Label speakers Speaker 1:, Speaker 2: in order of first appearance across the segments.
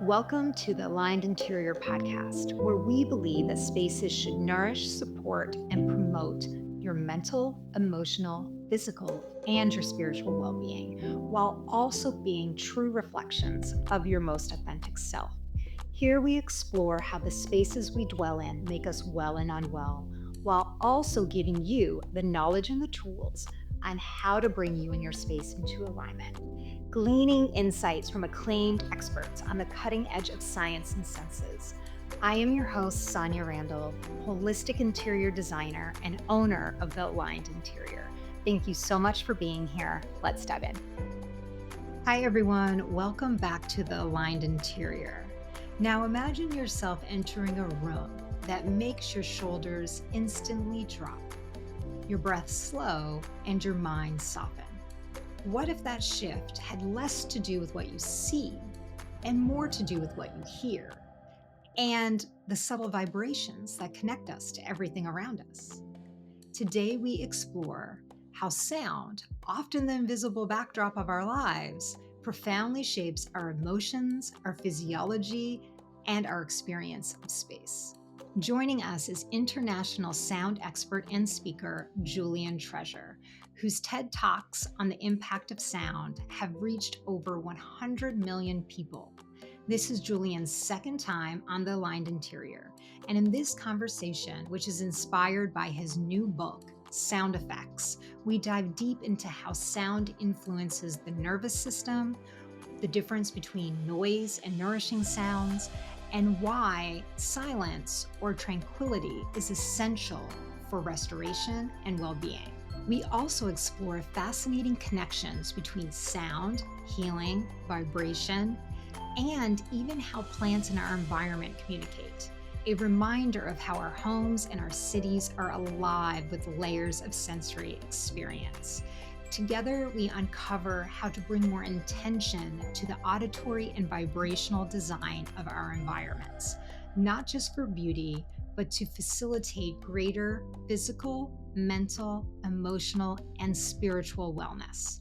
Speaker 1: Welcome to the Aligned Interior podcast, where we believe that spaces should nourish, support, and promote your mental, emotional, physical, and your spiritual well being, while also being true reflections of your most authentic self. Here we explore how the spaces we dwell in make us well and unwell, while also giving you the knowledge and the tools on how to bring you and your space into alignment, gleaning insights from acclaimed experts on the cutting edge of science and senses. I am your host, Sonia Randall, holistic interior designer and owner of The Aligned Interior. Thank you so much for being here. Let's dive in. Hi, everyone. Welcome back to The Aligned Interior. Now imagine yourself entering a room that makes your shoulders instantly drop, your breath slow, and your mind soften. What if that shift had less to do with what you see and more to do with what you hear and the subtle vibrations that connect us to everything around us? Today, we explore how sound, often the invisible backdrop of our lives, profoundly shapes our emotions, our physiology, and our experience of space. Joining us is international sound expert and speaker Julian Treasure, whose TED Talks on the impact of sound have reached over 100 million people. This is Julian's second time on The Aligned Interior. And in this conversation, which is inspired by his new book, Sound Effects, we dive deep into how sound influences the nervous system, the difference between noise and nourishing sounds, and why silence or tranquility is essential for restoration and well-being. We also explore fascinating connections between sound, healing, vibration, and even how plants in our environment communicate. A reminder of how our homes and our cities are alive with layers of sensory experience. Together, we uncover how to bring more intention to the auditory and vibrational design of our environments, not just for beauty, but to facilitate greater physical, mental, emotional, and spiritual wellness.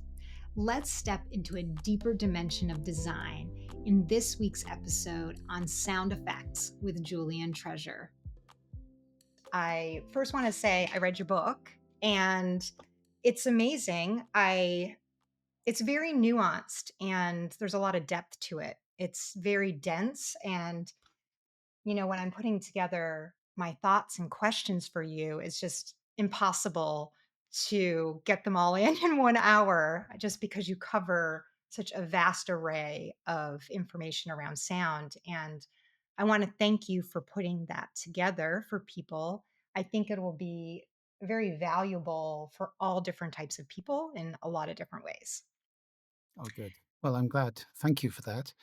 Speaker 1: Let's step into a deeper dimension of design in this week's episode on sound effects with Julian Treasure. I first want to say I read your book and it's amazing. It's very nuanced and there's a lot of depth to it. It's very dense and when I'm putting together my thoughts and questions for you, it's just impossible to get them all in 1 hour just because you cover such a vast array of information around sound. And I want to thank you for putting that together for people. I think it will be very valuable for all different types of people in a lot of different ways.
Speaker 2: Oh, good. Well, I'm glad. Thank you for that.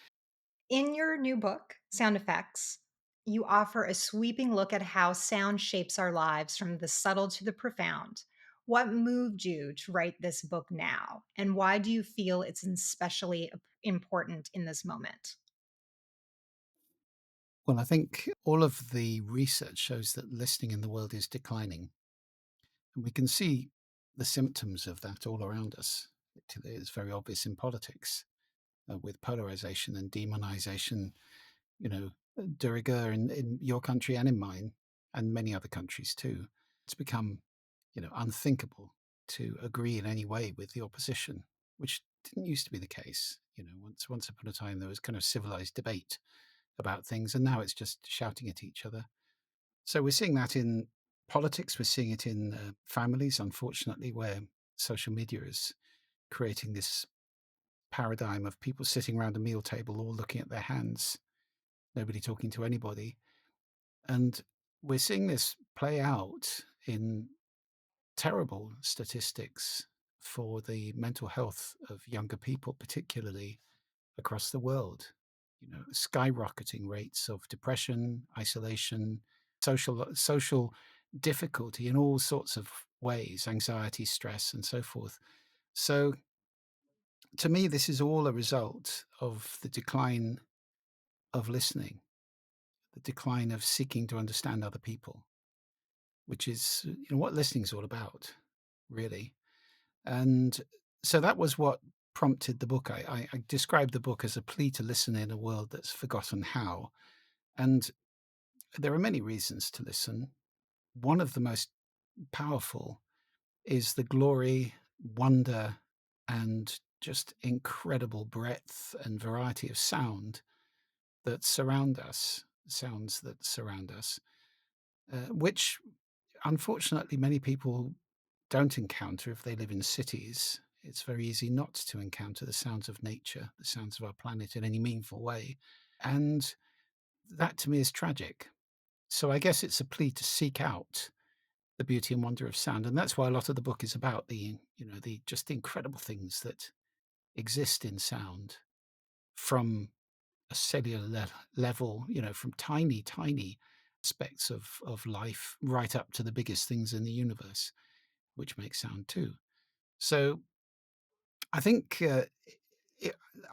Speaker 1: In your new book, Sound Effects, you offer a sweeping look at how sound shapes our lives from the subtle to the profound. What moved you to write this book now? And why do you feel it's especially important in this moment?
Speaker 2: Well, I think all of the research shows that listening in the world is declining. And we can see the symptoms of that all around us. It's very obvious in politics with polarization and demonization, you know, de rigueur in your country and in mine, and many other countries too. It's become, unthinkable to agree in any way with the opposition, which didn't used to be the case. Once upon a time, there was kind of civilized debate about things, and now it's just shouting at each other. So we're seeing that in politics, we're seeing it in families, unfortunately, where social media is creating this paradigm of people sitting around a meal table all looking at their hands, nobody talking to anybody. And we're seeing this play out in terrible statistics for the mental health of younger people, particularly across the world. Skyrocketing rates of depression, isolation, social difficulty in all sorts of ways, anxiety, stress, and so forth. So, to me, this is all a result of the decline of listening, the decline of seeking to understand other people, which is what listening is all about, really. And so that was what prompted the book. I described the book as a plea to listen in a world that's forgotten how. And there are many reasons to listen. One of the most powerful is the glory, wonder, and just incredible breadth and variety of sound that surround us, sounds that surround us, which unfortunately many people don't encounter if they live in cities. It's very easy not to encounter the sounds of nature, the sounds of our planet in any meaningful way. And that to me is tragic. So I guess it's a plea to seek out the beauty and wonder of sound. And that's why a lot of the book is about the just the incredible things that exist in sound from a cellular level, from tiny, tiny aspects of life right up to the biggest things in the universe, which make sound too. So I think it,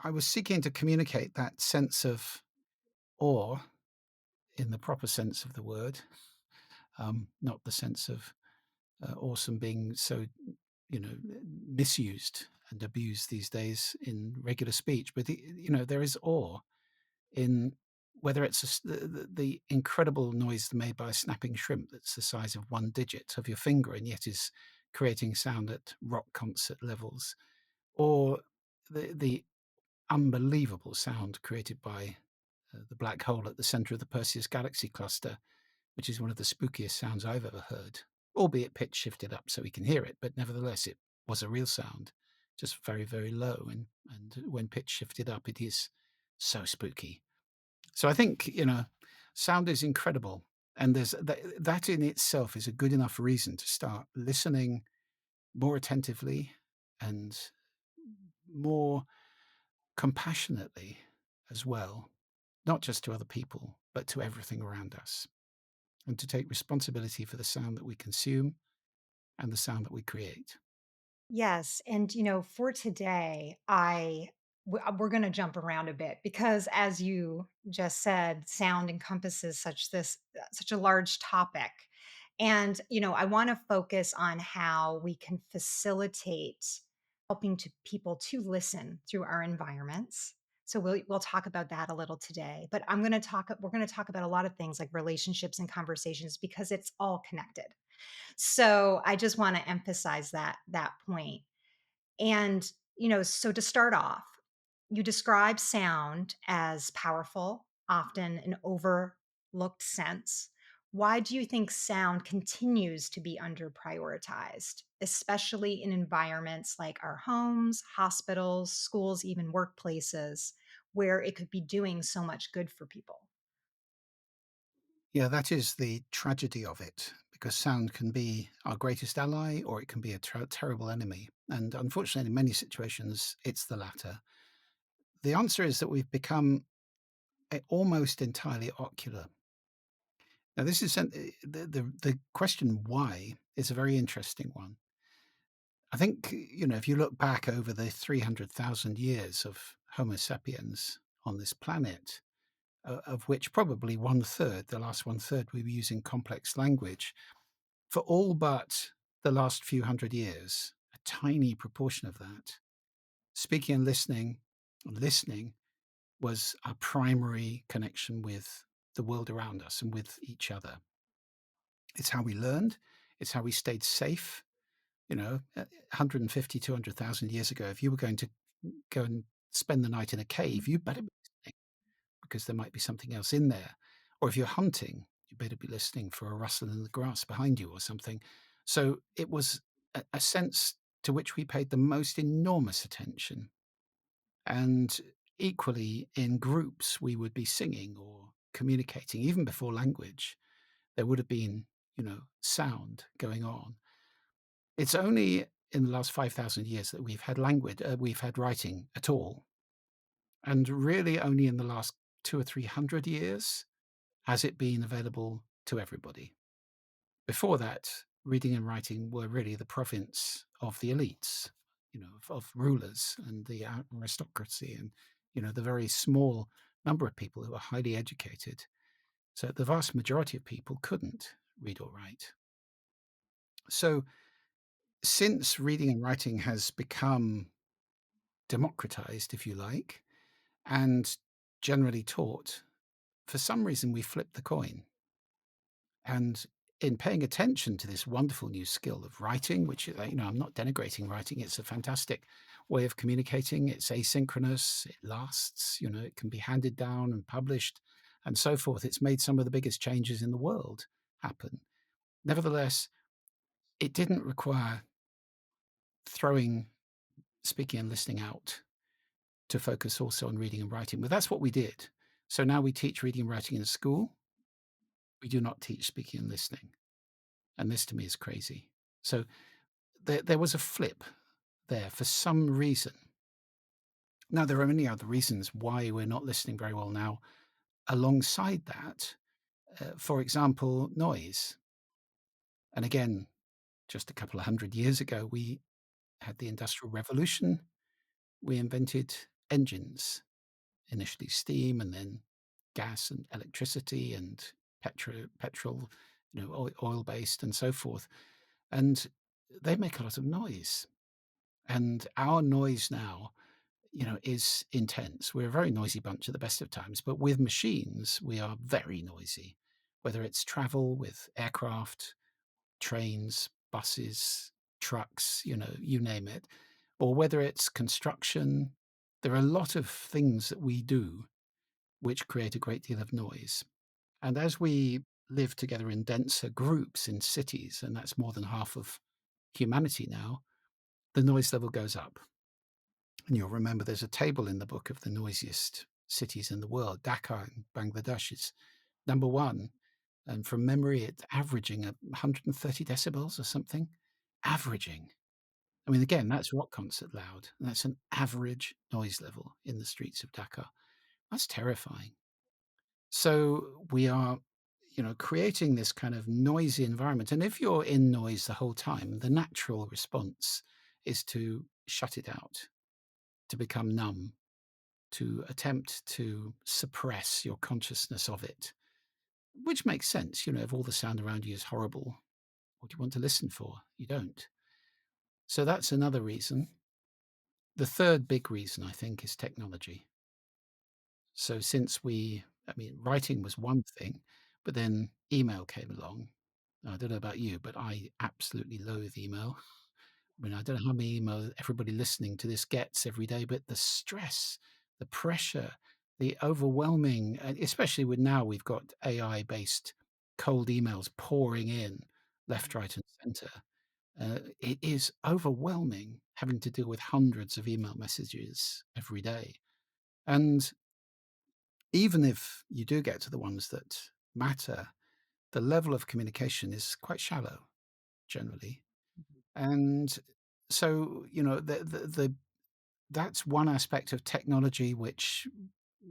Speaker 2: I was seeking to communicate that sense of awe in the proper sense of the word, not the sense of awesome being so, misused and abused these days in regular speech. But there is awe in whether it's the incredible noise made by a snapping shrimp that's the size of one digit of your finger and yet is creating sound at rock concert levels, or the unbelievable sound created by the black hole at the center of the Perseus galaxy cluster, which is one of the spookiest sounds I've ever heard, albeit pitch shifted up so we can hear it, but nevertheless, it was a real sound, just very, very low. And when pitch shifted up, it is so spooky. So I think, sound is incredible. And there's that in itself is a good enough reason to start listening more attentively and more compassionately as well, not just to other people, but to everything around us, and to take responsibility for the sound that we consume and the sound that we create.
Speaker 1: Yes, and for today, we're going to jump around a bit because, as you just said, sound encompasses such a large topic, and I want to focus on how we can facilitate helping to people to listen through our environments. So we'll talk about that a little today, but we're going to talk about a lot of things like relationships and conversations because it's all connected. So I just want to emphasize that point. And, so to start off, you describe sound as powerful, often an overlooked sense. Why do you think sound continues to be under prioritized, especially in environments like our homes, hospitals, schools, even workplaces, where it could be doing so much good for people?
Speaker 2: Yeah, that is the tragedy of it, because sound can be our greatest ally or it can be a terrible enemy. And unfortunately, in many situations, it's the latter. The answer is that we've become almost entirely ocular. Now, this is the question why is a very interesting one. I think, if you look back over the 300,000 years of Homo sapiens on this planet, of which probably one third, the last one third, we were using complex language, for all but the last few hundred years, a tiny proportion of that, speaking and listening was our primary connection with the world around us and with each other. It's how we learned. It's how we stayed safe. 150, 200,000 years ago, if you were going to go and spend the night in a cave, you better be listening because there might be something else in there. Or if you're hunting, you better be listening for a rustle in the grass behind you or something. So it was a sense to which we paid the most enormous attention. And equally, in groups, we would be singing or communicating, even before language. There would have been, sound going on. It's only in the last 5,000 years that we've had language, we've had writing at all. And really only in the last 2 or 300 years has it been available to everybody. Before that, reading and writing were really the province of the elites, of rulers and the aristocracy and, the very small number of people who were highly educated. So the vast majority of people couldn't read or write. So since reading and writing has become democratized, if you like, and generally taught, for some reason we flipped the coin. And in paying attention to this wonderful new skill of writing, which, I'm not denigrating writing, it's a fantastic way of communicating. It's asynchronous, it lasts, it can be handed down and published and so forth. It's made some of the biggest changes in the world happen. Nevertheless, it didn't require throwing speaking and listening out to focus also on reading and writing. But that's what we did. So now we teach reading and writing in school. We do not teach speaking and listening. And this to me is crazy. So there was a flip there for some reason. Now, there are many other reasons why we're not listening very well now. Alongside that, for example, noise. And again, just a couple of hundred years ago, we had the Industrial Revolution. We invented engines, initially steam and then gas and electricity and petrol, oil-based and so forth. And they make a lot of noise. And our noise now, is intense. We're a very noisy bunch at the best of times, but with machines, we are very noisy, whether it's travel with aircraft, trains, buses, trucks, you name it, or whether it's construction. There are a lot of things that we do which create a great deal of noise. And as we live together in denser groups in cities, and that's more than half of humanity now, the noise level goes up. And you'll remember there's a table in the book of the noisiest cities in the world. Dhaka in Bangladesh is number one. And from memory, it's averaging at 130 decibels or something. Averaging. I mean, again, that's rock concert loud. And that's an average noise level in the streets of Dhaka. That's terrifying. So we are, creating this kind of noisy environment. And if you're in noise the whole time, the natural response is to shut it out, to become numb, to attempt to suppress your consciousness of it, which makes sense. If all the sound around you is horrible, what do you want to listen for? You don't. So that's another reason. The third big reason, I think, is technology. So writing was one thing, but then email came along. I don't know about you, but I absolutely loathe email. I mean, I don't know how many emails everybody listening to this gets every day, but the stress, the pressure, the overwhelming, especially with now we've got AI-based cold emails pouring in left, right, and center. It is overwhelming having to deal with hundreds of email messages every day. And even if you do get to the ones that matter, the level of communication is quite shallow generally. And so, that's one aspect of technology which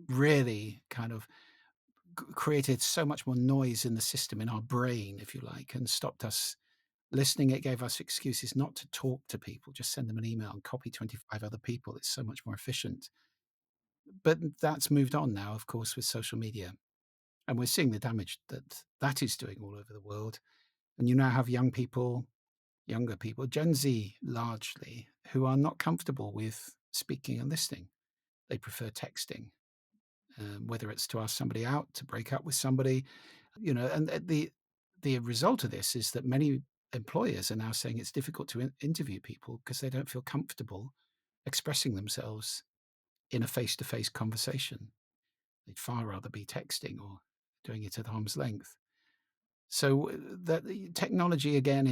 Speaker 2: really kind of created so much more noise in the system, in our brain, if you like, and stopped us listening. It gave us excuses not to talk to people, just send them an email and copy 25 other people. It's so much more efficient. But that's moved on now, of course, with social media. And we're seeing the damage that that is doing all over the world. And you now have younger people, Gen Z largely, who are not comfortable with speaking and listening. They prefer texting, whether it's to ask somebody out, to break up with somebody, and the result of this is that many employers are now saying it's difficult to interview people because they don't feel comfortable expressing themselves in a face-to-face conversation. They'd far rather be texting or doing it at arm's length. So that the technology again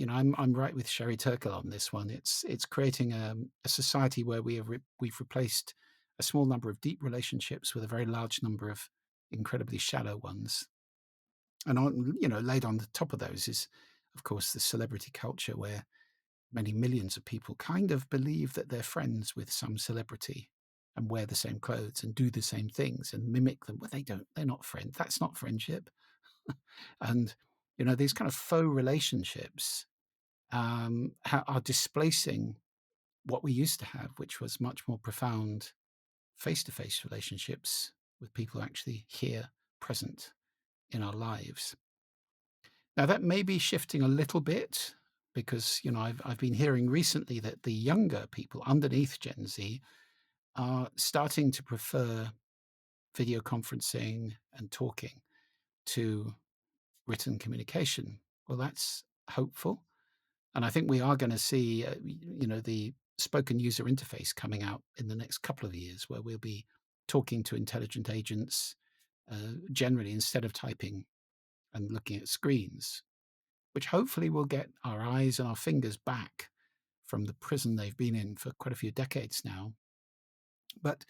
Speaker 2: I'm right with Sherry Turkle on this one. It's creating a society where we've replaced a small number of deep relationships with a very large number of incredibly shallow ones. And laid on the top of those is, of course, the celebrity culture where many millions of people kind of believe that they're friends with some celebrity and wear the same clothes and do the same things and mimic them. Well, they don't. They're not friends. That's not friendship. And these kind of faux relationships are displacing what we used to have, which was much more profound face-to-face relationships with people actually here, present in our lives. Now, that may be shifting a little bit because I've been hearing recently that the younger people underneath Gen Z are starting to prefer video conferencing and talking to written communication. Well, that's hopeful, and I think we are going to see the spoken user interface coming out in the next couple of years, where we'll be talking to intelligent agents generally instead of typing and looking at screens, which hopefully will get our eyes and our fingers back from the prison they've been in for quite a few decades now. But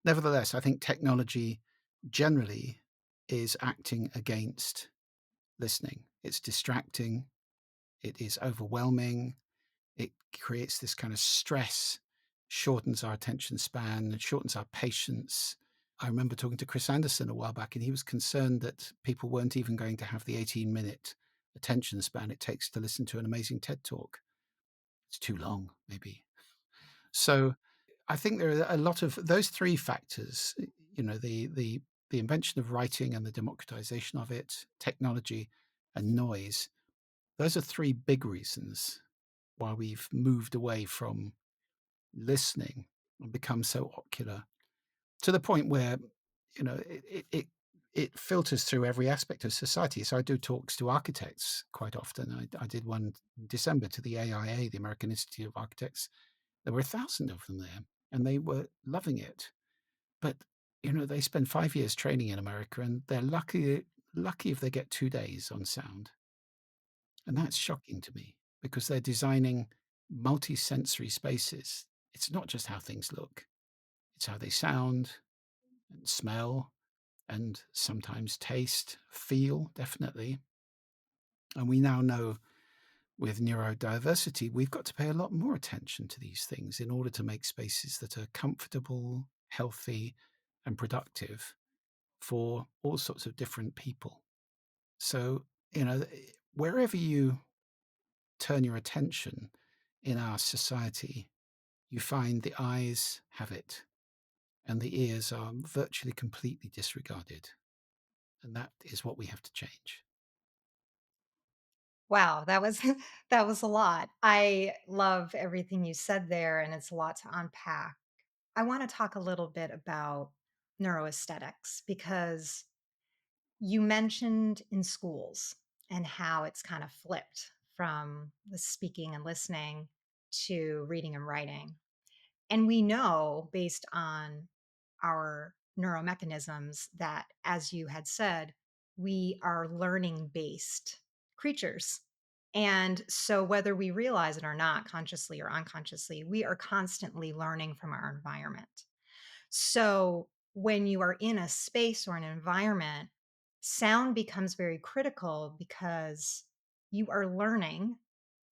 Speaker 2: nevertheless, I think technology generally is acting against listening. It's distracting, it is overwhelming, it creates this kind of stress, shortens our attention span, and shortens our patience. I remember talking to Chris Anderson a while back, and he was concerned that people weren't even going to have the 18-minute attention span it takes to listen to an amazing TED talk. It's too long, maybe. So I think there are a lot of those three factors, the invention of writing and the democratization of it, technology and noise. Those are three big reasons why we've moved away from listening and become so ocular to the point where it filters through every aspect of society. So I do talks to architects quite often. I did one in December to the AIA, the American Institute of Architects. There were 1,000 of them there, and they were loving it. But they spend 5 years training in America, and they're lucky if they get 2 days on sound, and that's shocking to me because they're designing multi-sensory spaces. It's not just how things look; it's how they sound and smell and sometimes taste, feel, definitely. And we now know with neurodiversity, we've got to pay a lot more attention to these things in order to make spaces that are comfortable, healthy, and productive for all sorts of different people. So, wherever you turn your attention in our society, you find the eyes have it and the ears are virtually completely disregarded. And that is what we have to change.
Speaker 1: Wow, that was that was a lot. I love everything you said there, and it's a lot to unpack. I want to talk a little bit about neuroaesthetics because you mentioned in schools and how it's kind of flipped from the speaking and listening to reading and writing. And we know based on our neuromechanisms that, as you had said, we are learning based creatures. And so, whether we realize it or not, consciously or unconsciously, we are constantly learning from our environment. So, when you are in a space or an environment, sound becomes very critical because you are learning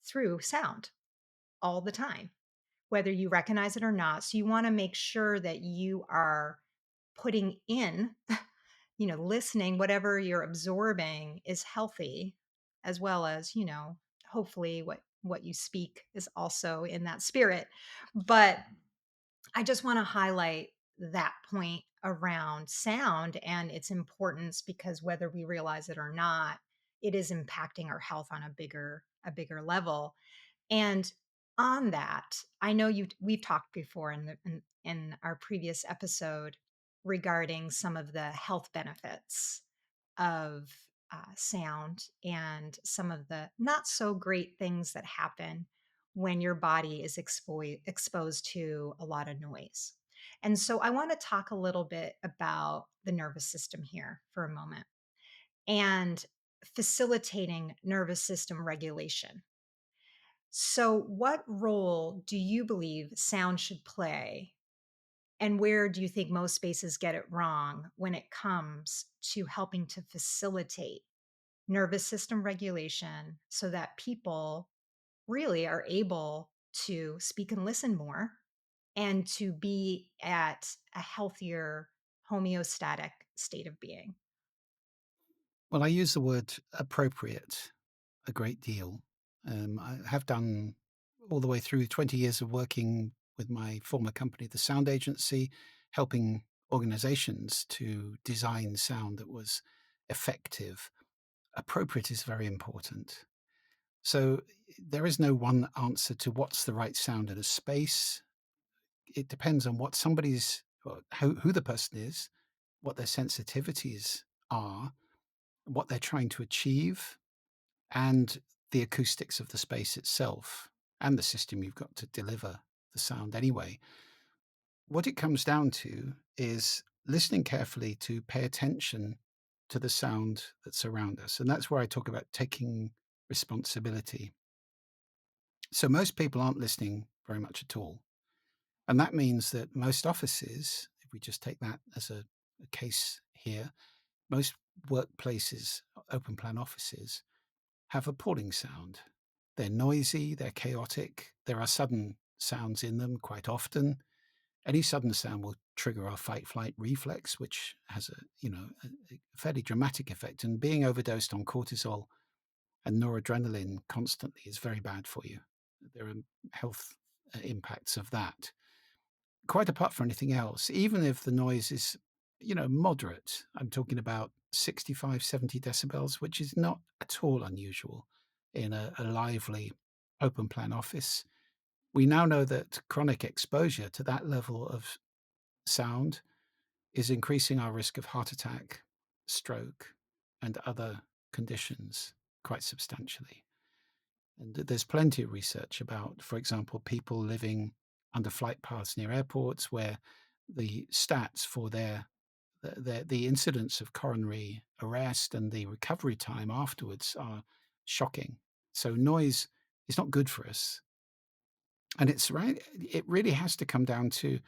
Speaker 1: through sound all the time, whether you recognize it or not. So you want to make sure that you are putting in, listening, whatever you're absorbing is healthy, as well as, hopefully what you speak is also in that spirit. But I just want to highlight that point around sound and its importance because whether we realize it or not, it is impacting our health on a bigger level. And on that, I know we've talked before in our previous episode regarding some of the health benefits of sound and some of the not so great things that happen when your body is exposed to a lot of noise. And so I want to talk a little bit about the nervous system here for a moment and facilitating nervous system regulation. So, what role do you believe sound should play? And where do you think most spaces get it wrong when it comes to helping to facilitate nervous system regulation so that people really are able to speak and listen more and to be at a healthier homeostatic state of being?
Speaker 2: Well, I use the word appropriate a great deal. I have done all the way through 20 years of working with my former company, the Sound Agency, helping organizations to design sound that was effective. Appropriate is very important. So there is no one answer to what's the right sound in a space. It depends on what somebody's, or who the person is, what their sensitivities are, what they're trying to achieve, and the acoustics of the space itself and the system you've got to deliver the sound anyway. What it comes down to is listening carefully to pay attention to the sound that's around us. And that's where I talk about taking responsibility. So most people aren't listening very much at all. And that means that most offices, if we just take that as a case here, most workplaces, open plan offices, have appalling sound. They're noisy, they're chaotic, there are sudden sounds in them quite often. Any sudden sound will trigger our fight flight reflex, which has a fairly dramatic effect. And being overdosed on cortisol and noradrenaline constantly is very bad for you. There are health impacts of that. Quite apart from anything else, even if the noise is, moderate, I'm talking about 65, 70 decibels, which is not at all unusual in a lively open plan office. We now know that chronic exposure to that level of sound is increasing our risk of heart attack, stroke, and other conditions quite substantially. And there's plenty of research about, for example, people living under flight paths near airports where the stats for the incidence of coronary arrest and the recovery time afterwards are shocking. So noise is not good for us. And it's right, it really has to come down to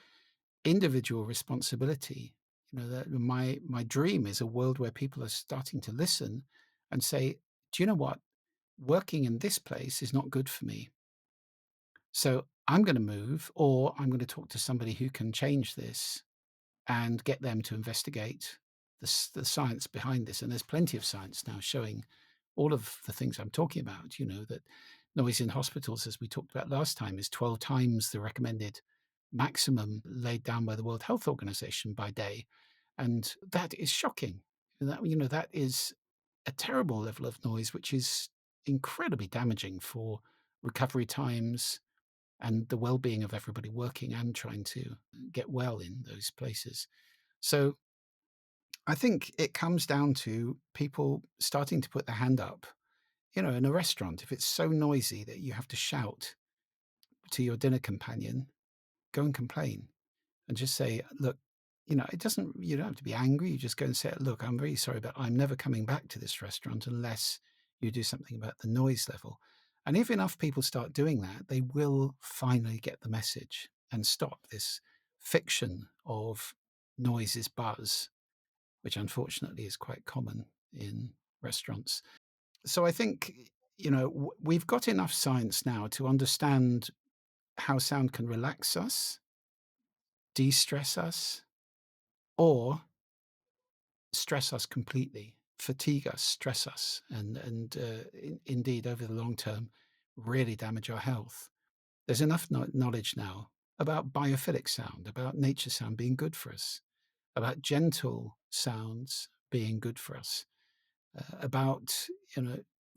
Speaker 2: individual responsibility. That my dream is a world where people are starting to listen and say, do you know what? Working in this place is not good for me. So I'm going to move, or I'm going to talk to somebody who can change this and get them to investigate the science behind this. And there's plenty of science now showing all of the things I'm talking about, that noise in hospitals, as we talked about last time, is 12 times the recommended maximum laid down by the World Health Organization by day. And that is shocking. That is a terrible level of noise, which is incredibly damaging for recovery times and the well-being of everybody working and trying to get well in those places. So I think it comes down to people starting to put their hand up. In a restaurant, if it's so noisy that you have to shout to your dinner companion, go and complain and just say, look, you don't have to be angry. You just go and say, look, I'm really sorry, but I'm never coming back to this restaurant unless you do something about the noise level. And if enough people start doing that, they will finally get the message and stop this fiction of noise is buzz, which unfortunately is quite common in restaurants. So I think, we've got enough science now to understand how sound can relax us, de-stress us, or stress us completely, fatigue us, stress us, and indeed, over the long term, really damage our health. There's enough knowledge now about biophilic sound, about nature sound being good for us, about gentle sounds being good for us, about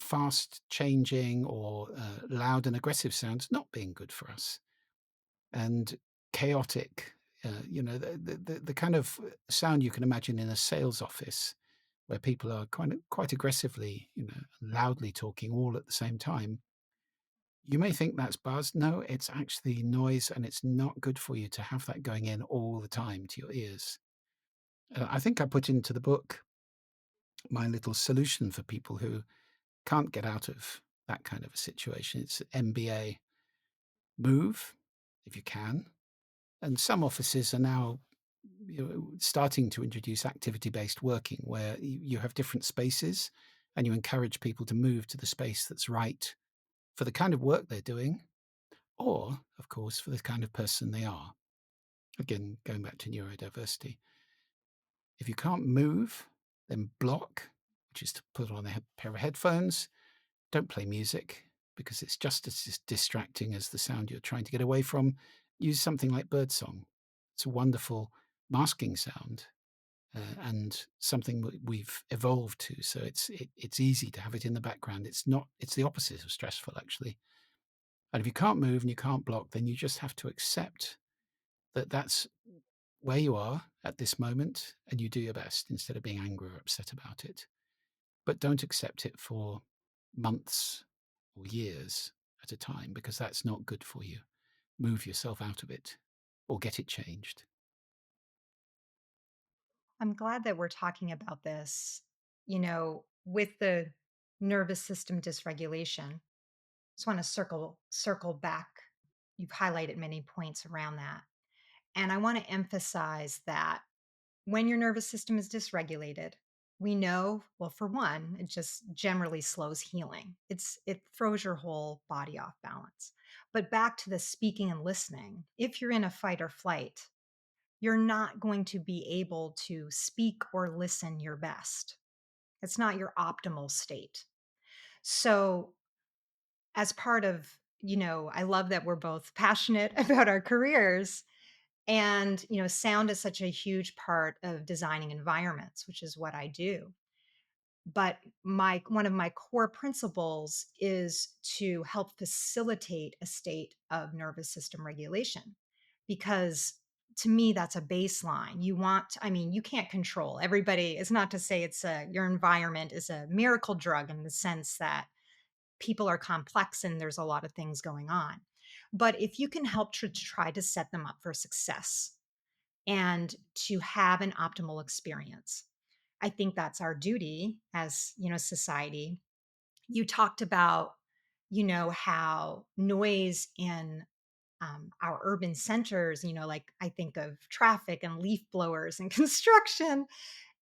Speaker 2: fast changing or loud and aggressive sounds not being good for us, and chaotic. The kind of sound you can imagine in a sales office where people are quite aggressively, loudly talking all at the same time. You may think that's buzz. No, it's actually noise, and it's not good for you to have that going in all the time to your ears. I think I put into the book my little solution for people who can't get out of that kind of a situation. It's MBA: move if you can. And some offices are now starting to introduce activity-based working, where you have different spaces and you encourage people to move to the space that's right for the kind of work they're doing, or, of course, for the kind of person they are. Again, going back to neurodiversity. If you can't move, then block, which is to put on a pair of headphones. Don't play music because it's just as distracting as the sound you're trying to get away from. Use something like birdsong. It's a wonderful masking sound. and something we've evolved to. So it's easy to have it in the background. It's not. It's the opposite of stressful, actually. And if you can't move and you can't block, then you just have to accept that that's where you are at this moment, and you do your best instead of being angry or upset about it. But don't accept it for months or years at a time, because that's not good for you. Move yourself out of it or get it changed.
Speaker 1: I'm glad that we're talking about this, with the nervous system dysregulation. Just want to circle back. You've highlighted many points around that. And I want to emphasize that when your nervous system is dysregulated, we know, well, for one, it just generally slows healing. It throws your whole body off balance. But back to the speaking and listening, if you're in a fight or flight, you're not going to be able to speak or listen your best. It's not your optimal state. So, as part of, I love that we're both passionate about our careers. And, sound is such a huge part of designing environments, which is what I do. But my one of my core principles is to help facilitate a state of nervous system regulation, because to me that's a baseline. You can't control everybody. It's not to say your environment is a miracle drug in the sense that people are complex and there's a lot of things going on. But if you can help to try to set them up for success and to have an optimal experience, I think that's our duty as, society. You talked about, how noise in our urban centers, like I think of traffic and leaf blowers and construction,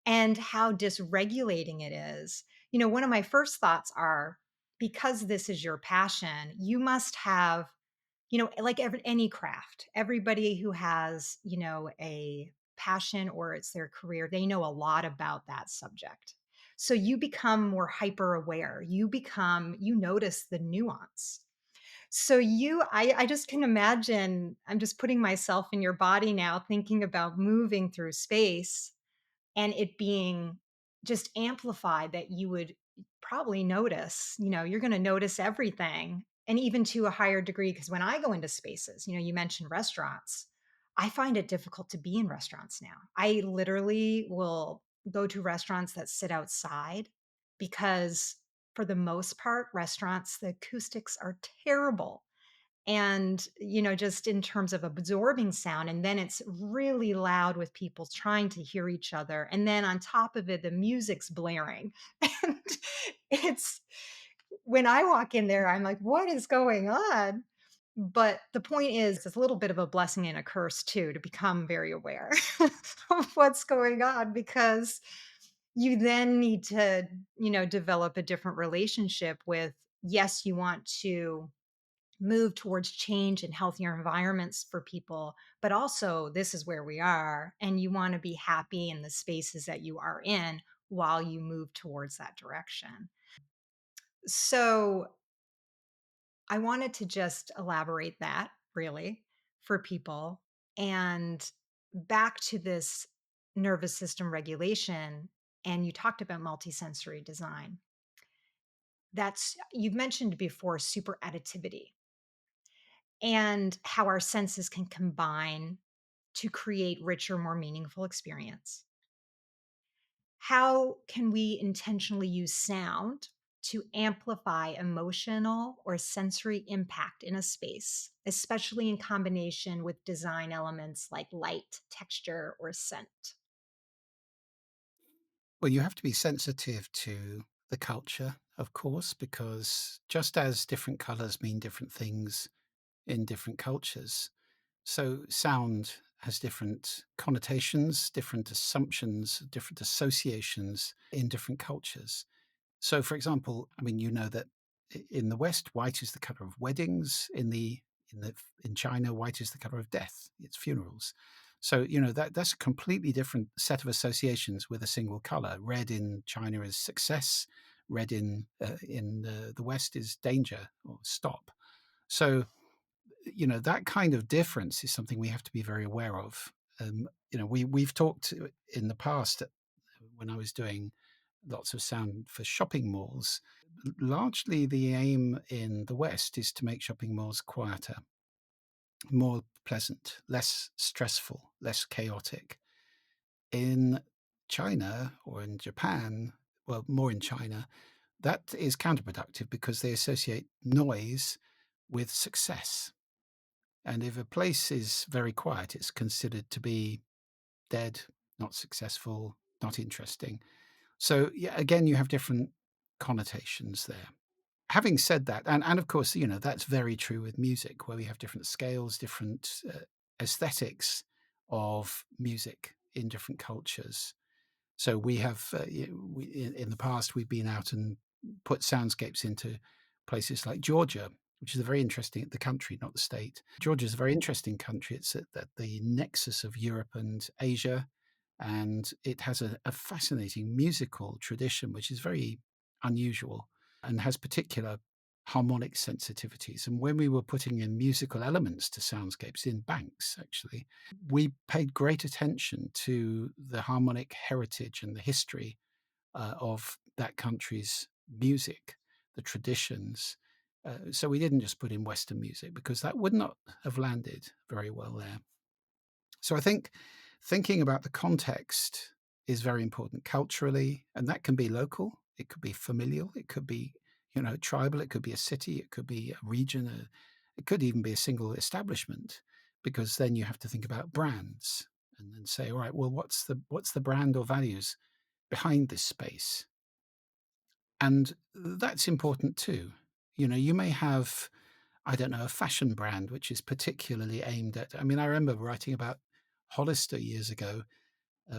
Speaker 1: and how dysregulating it is. One of my first thoughts are, because this is your passion, you must have, like any craft, everybody who has, a passion or it's their career, they know a lot about that subject. So you become more hyper aware. You notice the nuance. So I just can imagine, I'm just putting myself in your body now, thinking about moving through space and it being just amplified, that you would probably notice, you're going to notice everything. And even to a higher degree, because when I go into spaces, you mentioned restaurants, I find it difficult to be in restaurants now. I literally will go to restaurants that sit outside because, for the most part, restaurants, the acoustics are terrible. And just in terms of absorbing sound, and then it's really loud with people trying to hear each other, and then on top of it the music's blaring. And it's when I walk in there, I'm like, what is going on? But the point is, it's a little bit of a blessing and a curse too, to become very aware of what's going on, because you then need to, develop a different relationship with, yes, you want to move towards change and healthier environments for people, but also this is where we are, and you want to be happy in the spaces that you are in while you move towards that direction. So I wanted to just elaborate that, really, for people. And back to this nervous system regulation, and you talked about multisensory design. That's, you've mentioned before, super additivity, and how our senses can combine to create richer, more meaningful experience. How can we intentionally use sound to amplify emotional or sensory impact in a space, especially in combination with design elements like light, texture, or scent?
Speaker 2: Well, you have to be sensitive to the culture, of course, because just as different colors mean different things in different cultures, so sound has different connotations, different assumptions, different associations in different cultures. So, for example, I mean, you know that in the West, white is the color of weddings. In China, white is the color of death. It's funerals. So, that's a completely different set of associations with a single color. Red in China is success. Red in the West is danger or stop. So, that kind of difference is something we have to be very aware of. We've talked in the past when I was doing lots of sound for shopping malls. Largely, the aim in the West is to make shopping malls quieter, more pleasant, less stressful, less chaotic. In China or in Japan, well, more in China, that is counterproductive because they associate noise with success. And if a place is very quiet, it's considered to be dead, not successful, not interesting. So, yeah, again, you have different connotations there. Having said that, and of course, that's very true with music, where we have different scales, different aesthetics of music in different cultures. So we have, in the past, we've been out and put soundscapes into places like Georgia, which is a very interesting, the country, not the state. Georgia is a very interesting country. It's at the nexus of Europe and Asia, and it has a fascinating musical tradition, which is very unusual and has particular harmonic sensitivities. And when we were putting in musical elements to soundscapes in banks, actually, we paid great attention to the harmonic heritage and the history of that country's music, the traditions. So we didn't just put in Western music because that would not have landed very well there. So I think thinking about the context is very important culturally, and that can be local, it could be familial, it could be, tribal, it could be a city, it could be a region, it could even be a single establishment, because then you have to think about brands and then say, all right, well, what's the brand or values behind this space? And that's important too. You may have, I don't know, a fashion brand which is particularly aimed at. I mean, I remember writing about Hollister years ago,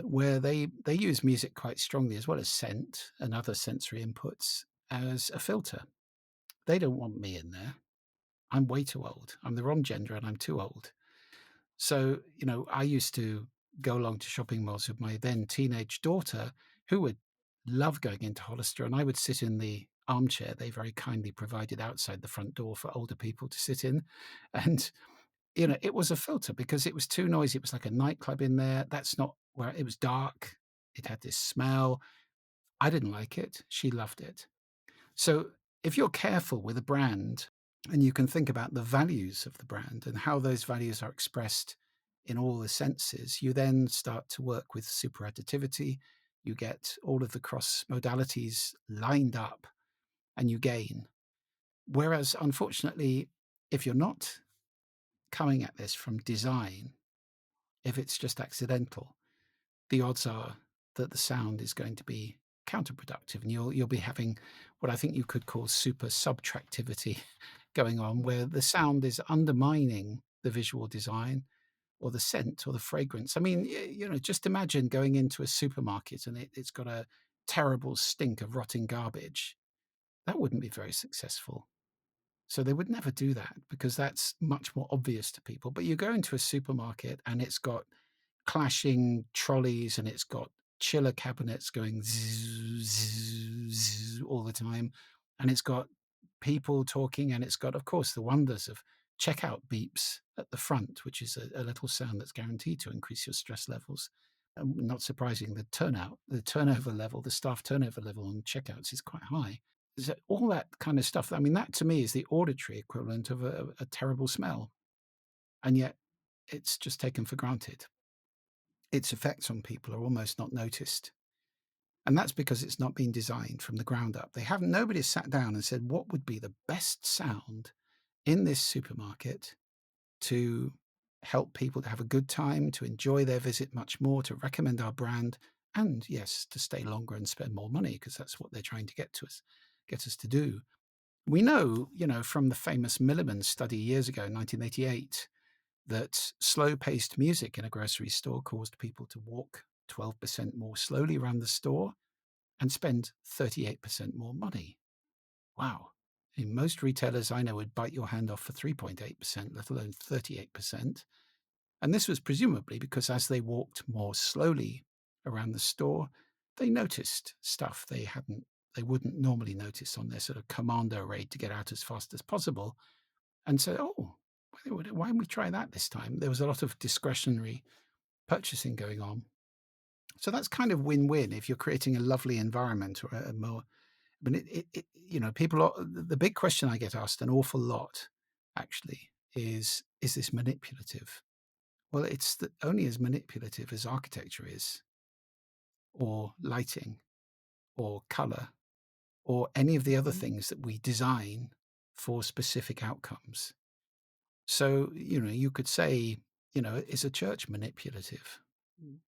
Speaker 2: where they use music quite strongly as well as scent and other sensory inputs as a filter. They don't want me in there. I'm way too old. I'm the wrong gender and I'm too old. So, I used to go along to shopping malls with my then teenage daughter, who would love going into Hollister, and I would sit in the armchair they very kindly provided outside the front door for older people to sit in. And, it was a filter because it was too noisy. It was like a nightclub in there. That's not where it was dark. It had this smell. I didn't like it. She loved it. So if you're careful with a brand and you can think about the values of the brand and how those values are expressed in all the senses, you then start to work with superadditivity. You get all of the cross modalities lined up and you gain. Whereas, unfortunately, if you're not coming at this from design, if it's just accidental, the odds are that the sound is going to be counterproductive, and you'll be having what I think you could call super subtractivity going on, where the sound is undermining the visual design or the scent or the fragrance. I mean, just imagine going into a supermarket and it's got a terrible stink of rotting garbage. That wouldn't be very successful. So they would never do that because that's much more obvious to people. But you go into a supermarket and it's got clashing trolleys and it's got chiller cabinets going zzz, zzz, zzz all the time. And it's got people talking and it's got, of course, the wonders of checkout beeps at the front, which is a little sound that's guaranteed to increase your stress levels. Not surprising, the turnover level, the staff turnover level on checkouts is quite high. So all that kind of stuff. I mean, that to me is the auditory equivalent of a terrible smell. And yet it's just taken for granted. Its effects on people are almost not noticed. And that's because it's not been designed from the ground up. Nobody sat down and said, what would be the best sound in this supermarket to help people to have a good time, to enjoy their visit much more, to recommend our brand, and yes, to stay longer and spend more money, because that's what they're trying to get us to do. We know, from the famous Milliman study years ago, 1988, that slow-paced music in a grocery store caused people to walk 12% more slowly around the store and spend 38% more money. Wow. I mean, most retailers I know would bite your hand off for 3.8%, let alone 38%. And this was presumably because as they walked more slowly around the store, they noticed stuff they wouldn't normally notice on their sort of commando raid to get out as fast as possible. And so, oh, why don't we try that this time? There was a lot of discretionary purchasing going on. So that's kind of win-win if you're creating a lovely environment or a more. But people are, the big question I get asked an awful lot actually is this manipulative? Well, it's only as manipulative as architecture is, or lighting, or color, or any of the other
Speaker 1: Mhm.
Speaker 2: things that we design for specific outcomes. So, you could say, is a church manipulative? Mm,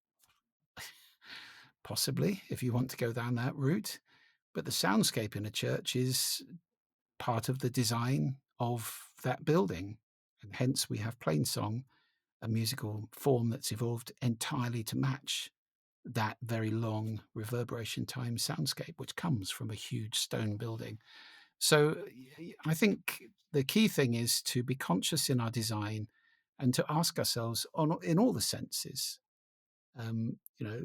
Speaker 2: Possibly, if you want to go down that route. But the soundscape in a church is part of the design of that building. And hence we have plainsong, a musical form that's evolved entirely to match that very long reverberation time soundscape, which comes from a huge stone building. So I think the key thing is to be conscious in our design and to ask ourselves in all the senses, um, you know,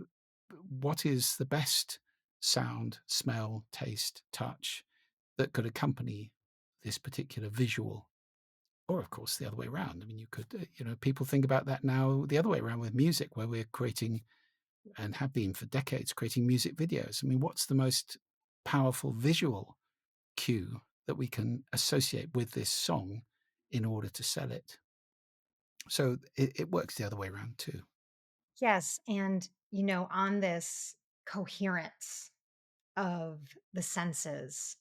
Speaker 2: what is the best sound, smell, taste, touch that could accompany this particular visual? Or, of course, the other way around. I mean, you could, people think about that now the other way around with music, where we're creating and have been for decades creating music videos. I mean, what's the most powerful visual cue that we can associate with this song in order to sell it? So it works the other way around too.
Speaker 1: Yes. And, on this coherence of the senses,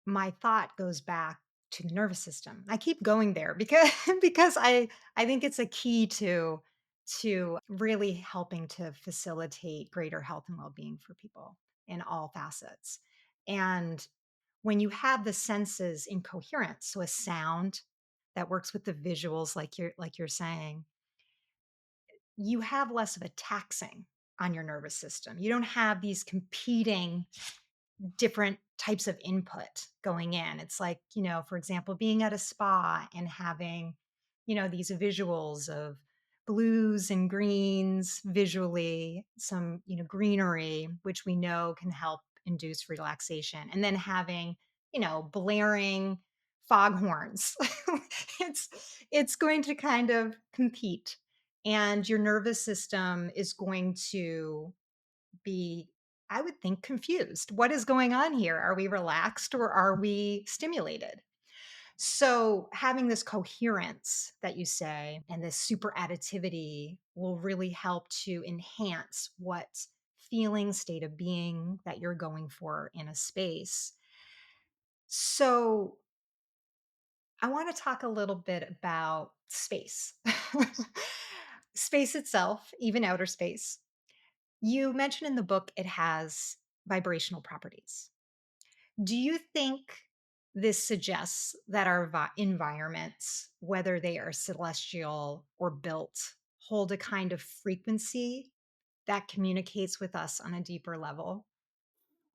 Speaker 1: my thought goes back to the nervous system. I keep going there because because I think it's a key to really helping to facilitate greater health and well-being for people in all facets. And when you have the senses in coherence, so a sound that works with the visuals like you're saying, you have less of a taxing on your nervous system. You don't have these competing different types of input going in. It's like, for example, being at a spa and having, these visuals of blues and greens visually, some, greenery, which we know can help induce relaxation. And then having, blaring foghorns. it's going to kind of compete. And your nervous system is going to be, I would think, confused. What is going on here? Are we relaxed or are we stimulated? So, having this coherence that you say and this super additivity will really help to enhance what feeling, state of being that you're going for in a space. So, I want to talk a little bit about space. Space itself, even outer space. You mentioned in the book it has vibrational properties. Do you think this suggests that our environments, whether they are celestial or built, hold a kind of frequency that communicates with us on a deeper level?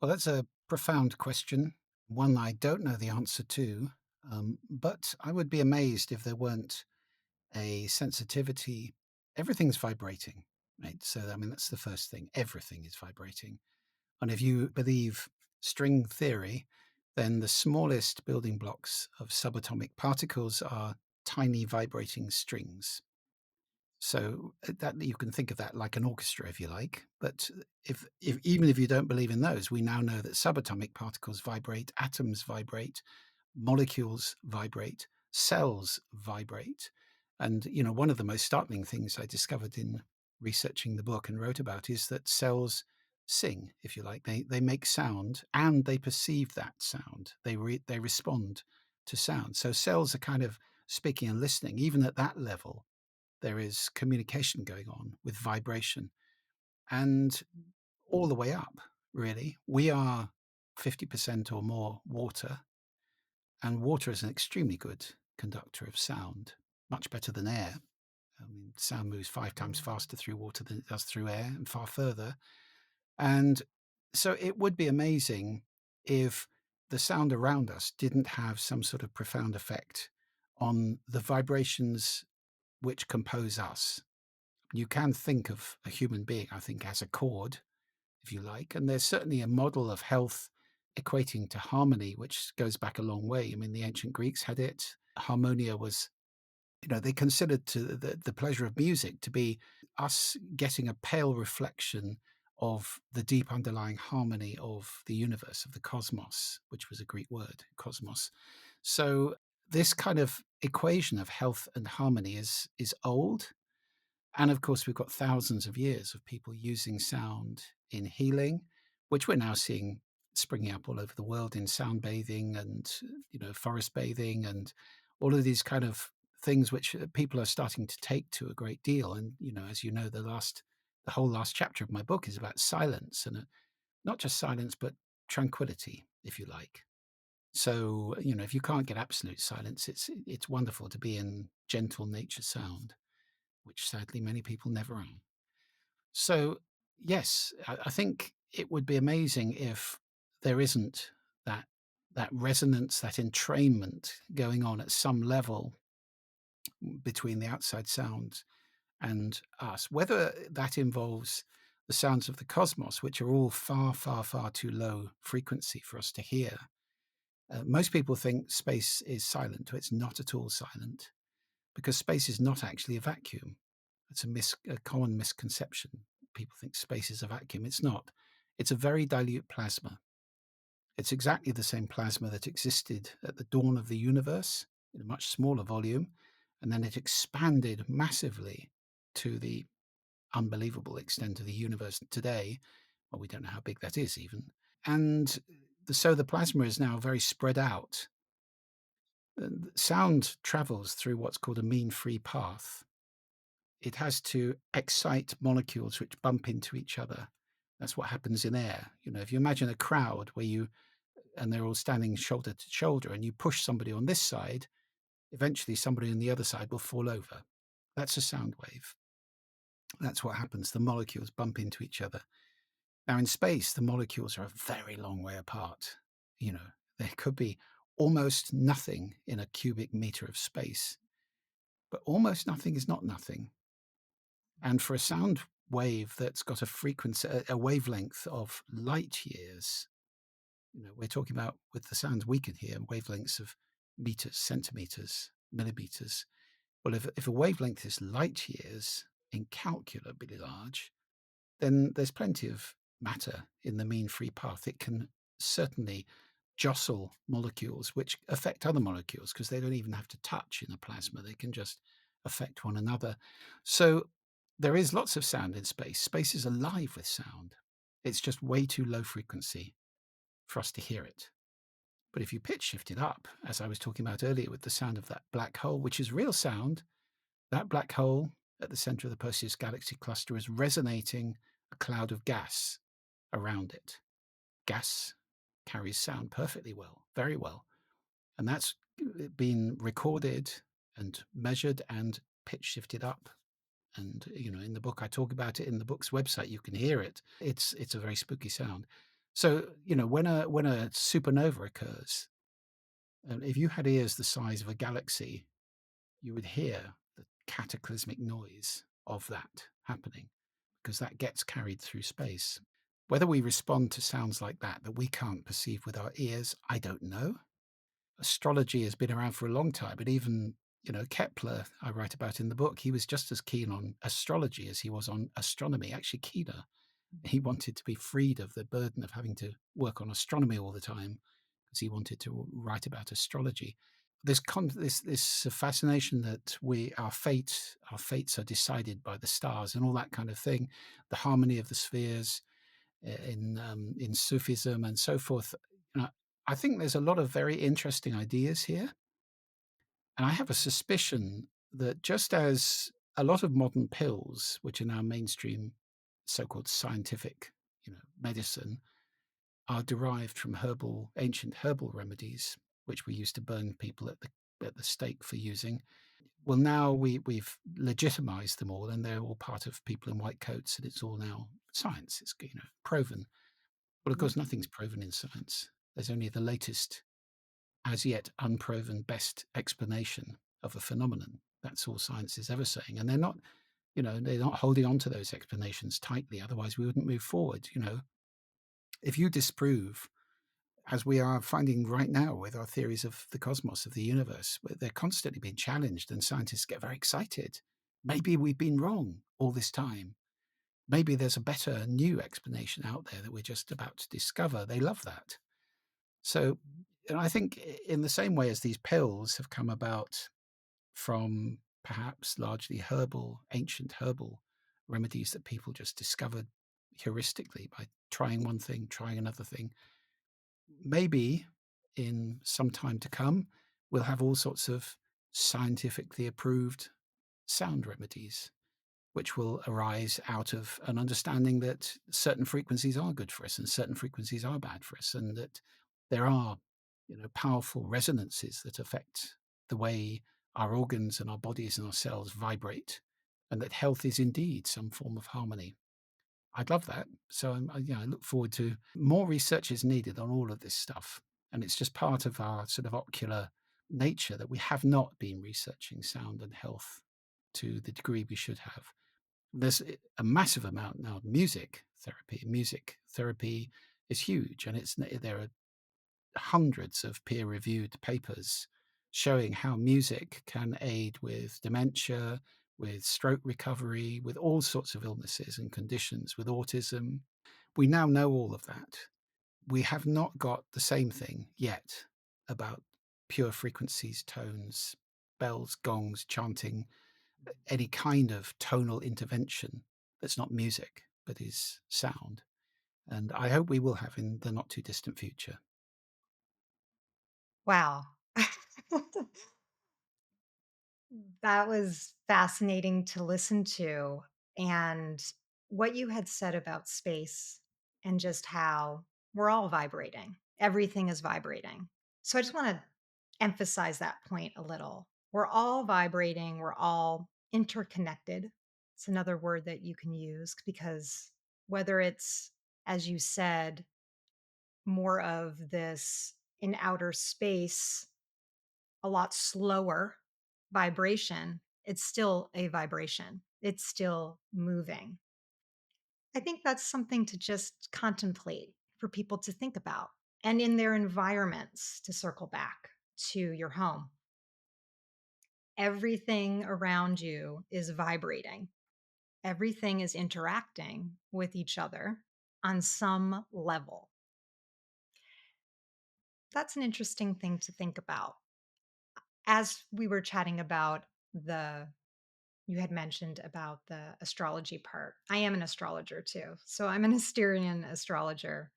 Speaker 2: Well, that's a profound question, one I don't know the answer to. But I would be amazed if there weren't a sensitivity. Everything's vibrating, right? So, I mean, that's the first thing. Everything is vibrating. And if you believe string theory, then the smallest building blocks of subatomic particles are tiny vibrating strings. So that you can think of that like an orchestra, if you like. But if even if you don't believe in those, we now know that subatomic particles vibrate, atoms vibrate, molecules vibrate, cells vibrate. And one of the most startling things I discovered in researching the book and wrote about is that cells sing, if you like. They make sound and they perceive that sound. They respond to sound. So cells are kind of speaking and listening, even at that level there is communication going on with vibration and all the way up, really. We are 50% or more water, and water is an extremely good conductor of sound, much better than air. I mean, sound moves 5 times faster through water than it does through air and far further. And so it would be amazing if the sound around us didn't have some sort of profound effect on the vibrations which compose us. You can think of a human being, I think, as a chord, if you like. And there's certainly a model of health equating to harmony, which goes back a long way. I mean, the ancient Greeks had it. Harmonia was They considered the pleasure of music to be us getting a pale reflection of the deep underlying harmony of the universe, of the cosmos, which was a Greek word, cosmos. So this kind of equation of health and harmony is old. And of course, we've got thousands of years of people using sound in healing, which we're now seeing springing up all over the world in sound bathing and forest bathing and all of these kind of things which people are starting to take to a great deal. And as you know, the whole last chapter of my book is about silence, and not just silence, but tranquility, if you like. So if you can't get absolute silence, it's wonderful to be in gentle nature sound, which sadly many people never are. So, yes, I think it would be amazing if there isn't that resonance, that entrainment going on at some level between the outside sounds and us. Whether that involves the sounds of the cosmos, which are all far, far, far too low frequency for us to hear. Most people think space is silent. It's not at all silent, because space is not actually a vacuum. It's a common misconception. People think space is a vacuum. It's not. It's a very dilute plasma. It's exactly the same plasma that existed at the dawn of the universe in a much smaller volume, and then it expanded massively to the unbelievable extent of the universe today. Well, we don't know how big that is even. And so the plasma is now very spread out. Sound travels through what's called a mean-free path. It has to excite molecules which bump into each other. That's what happens in air. If you imagine a crowd and they're all standing shoulder to shoulder, and you push somebody on this side, eventually somebody on the other side will fall over. That's a sound wave. That's what happens. The molecules bump into each other. Now, in space, the molecules are a very long way apart. There could be almost nothing in a cubic meter of space, but almost nothing is not nothing. And for a sound wave that's got a frequency, a wavelength of light years, we're talking about, with the sounds we can hear, wavelengths of meters, centimeters, millimeters. Well, if a wavelength is light years, incalculably large, then there's plenty of matter in the mean free path. It can certainly jostle molecules which affect other molecules, because they don't even have to touch in a plasma. They can just affect one another. So there is lots of sound in space. Space is alive with sound. It's just way too low frequency for us to hear it. But if you pitch shift it up, as I was talking about earlier with the sound of that black hole, which is real sound, that black hole at the center of the Perseus galaxy cluster is resonating a cloud of gas around it. Gas carries sound perfectly well, very well. And that's been recorded and measured and pitch shifted up. And in the book I talk about it. In the book's website you can hear it. It's a very spooky sound. So when a supernova occurs, if you had ears the size of a galaxy, you would hear the cataclysmic noise of that happening, because that gets carried through space. Whether we respond to sounds like that we can't perceive with our ears, I don't know. Astrology has been around for a long time, but even Kepler, I write about in the book, he was just as keen on astrology as he was on astronomy, actually keener. He wanted to be freed of the burden of having to work on astronomy all the time, because he wanted to write about astrology. This fascination that our fates are decided by the stars and all that kind of thing, the harmony of the spheres in Sufism and so forth. I think there's a lot of very interesting ideas here. And I have a suspicion that just as a lot of modern pills, which are now mainstream so-called scientific, medicine, are derived from ancient herbal remedies, which we used to burn people at the stake for using. Well, now we've legitimized them all, and they're all part of people in white coats, and it's all now science. It's proven. Well, of course, nothing's proven in science. There's only the latest, as yet unproven, best explanation of a phenomenon. That's all science is ever saying. And they're not holding on to those explanations tightly. Otherwise, we wouldn't move forward. If you disprove as we are finding right now with our theories of the cosmos, of the universe, they're constantly being challenged, and scientists get very excited. Maybe we've been wrong all this time. Maybe there's a better new explanation out there that we're just about to discover. They love that. So, and I think in the same way as these pills have come about from perhaps largely herbal, ancient herbal remedies that people just discovered heuristically by trying one thing, trying another thing, maybe in some time to come, we'll have all sorts of scientifically approved sound remedies, which will arise out of an understanding that certain frequencies are good for us and certain frequencies are bad for us, and that there are, powerful resonances that affect the way our organs and our bodies and our cells vibrate, and that health is indeed some form of harmony. I'd love that. So I look forward to more research is needed on all of this stuff. And it's just part of our sort of ocular nature that we have not been researching sound and health to the degree we should have. There's a massive amount now of music therapy. Music therapy is huge, and there are hundreds of peer-reviewed papers showing how music can aid with dementia, with stroke recovery, with all sorts of illnesses and conditions, with autism. We now know all of that. We have not got the same thing yet about pure frequencies, tones, bells, gongs, chanting, any kind of tonal intervention that's not music, but is sound. And I hope we will have in the not too distant future.
Speaker 1: Wow. That was fascinating to listen to. And what you had said about space and just how we're all vibrating, everything is vibrating. So I just want to emphasize that point a little. We're all vibrating, we're all interconnected. It's another word that you can use because whether it's, as you said, more of this in outer space, a lot slower vibration, it's still a vibration. It's still moving. I think that's something to just contemplate for people to think about and in their environments to circle back to your home. Everything around you is vibrating. Everything is interacting with each other on some level. That's an interesting thing to think about. As we were chatting about the you had mentioned about the astrology part. I am an astrologer too. So I'm an Asterian astrologer.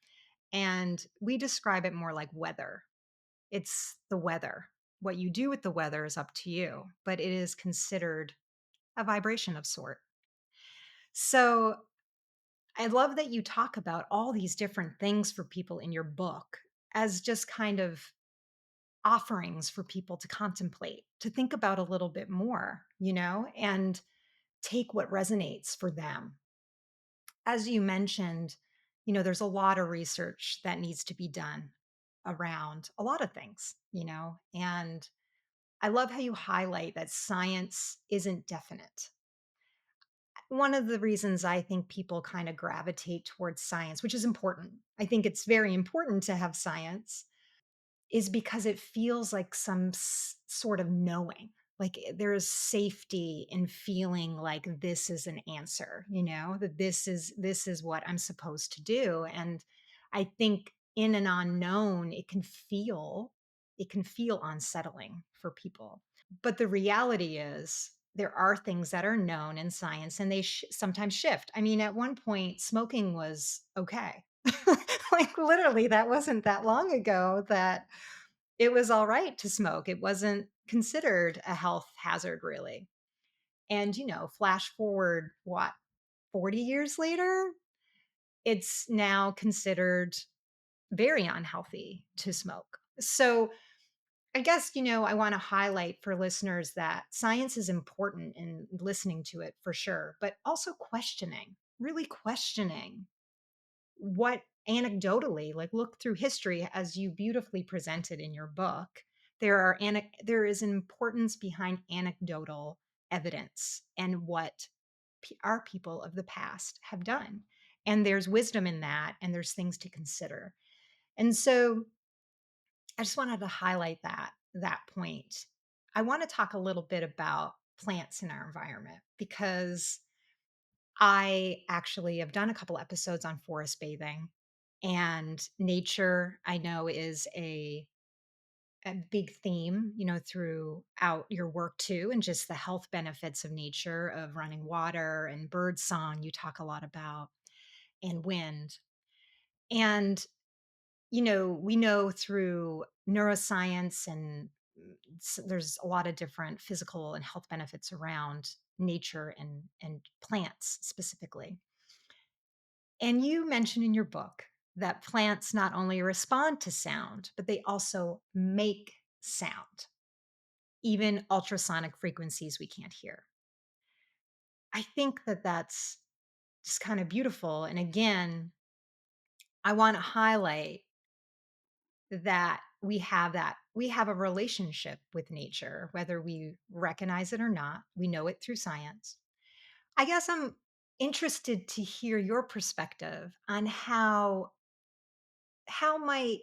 Speaker 1: And we describe it more like weather. It's the weather. What you do with the weather is up to you, but it is considered a vibration of sort. So I love that you talk about all these different things for people in your book as just kind of offerings for people to contemplate, to think about a little bit more, and take what resonates for them. As you mentioned, there's a lot of research that needs to be done around a lot of things, and I love how you highlight that science isn't definite. One of the reasons I think people kind of gravitate towards science, which is important, I think it's very important to have science, is because it feels like some sort of knowing. Like there is safety in feeling like this is an answer, that this is what I'm supposed to do. And I think in an unknown, it can feel unsettling for people. But the reality is there are things that are known in science and they sometimes shift. I mean, at one point, smoking was okay. Like literally, that wasn't that long ago that it was all right to smoke. It wasn't considered a health hazard, really. And, flash forward, what, 40 years later, it's now considered very unhealthy to smoke. So, I guess, I want to highlight for listeners that science is important in listening to it for sure, but also questioning, really questioning what anecdotally, like look through history as you beautifully presented in your book. There is an importance behind anecdotal evidence and what our people of the past have done. And there's wisdom in that, and there's things to consider. And so I just wanted to highlight that point. I want to talk a little bit about plants in our environment because I actually have done a couple episodes on forest bathing, and nature I know is a big theme, throughout your work too, and just the health benefits of nature, of running water and bird song, you talk a lot about, and wind. And, we know through neuroscience and there's a lot of different physical and health benefits around nature and plants specifically. And you mention in your book that plants not only respond to sound, but they also make sound, even ultrasonic frequencies we can't hear. I think that that's just kind of beautiful. And again, I want to highlight that we have a relationship with nature, whether we recognize it or not. We know it through science. I guess I'm interested to hear your perspective on how might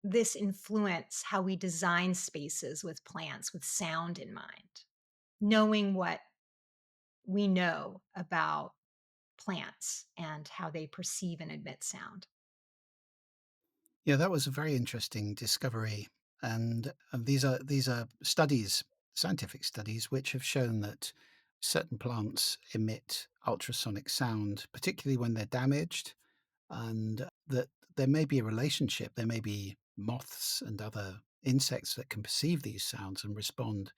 Speaker 1: this influence how we design spaces with plants with sound in mind, knowing what we know about plants and how they perceive and emit sound.
Speaker 2: Yeah, that was a very interesting discovery, and these are studies, scientific studies, which have shown that certain plants emit ultrasonic sound, particularly when they're damaged, and that there may be a relationship. There may be moths and other insects that can perceive these sounds and respond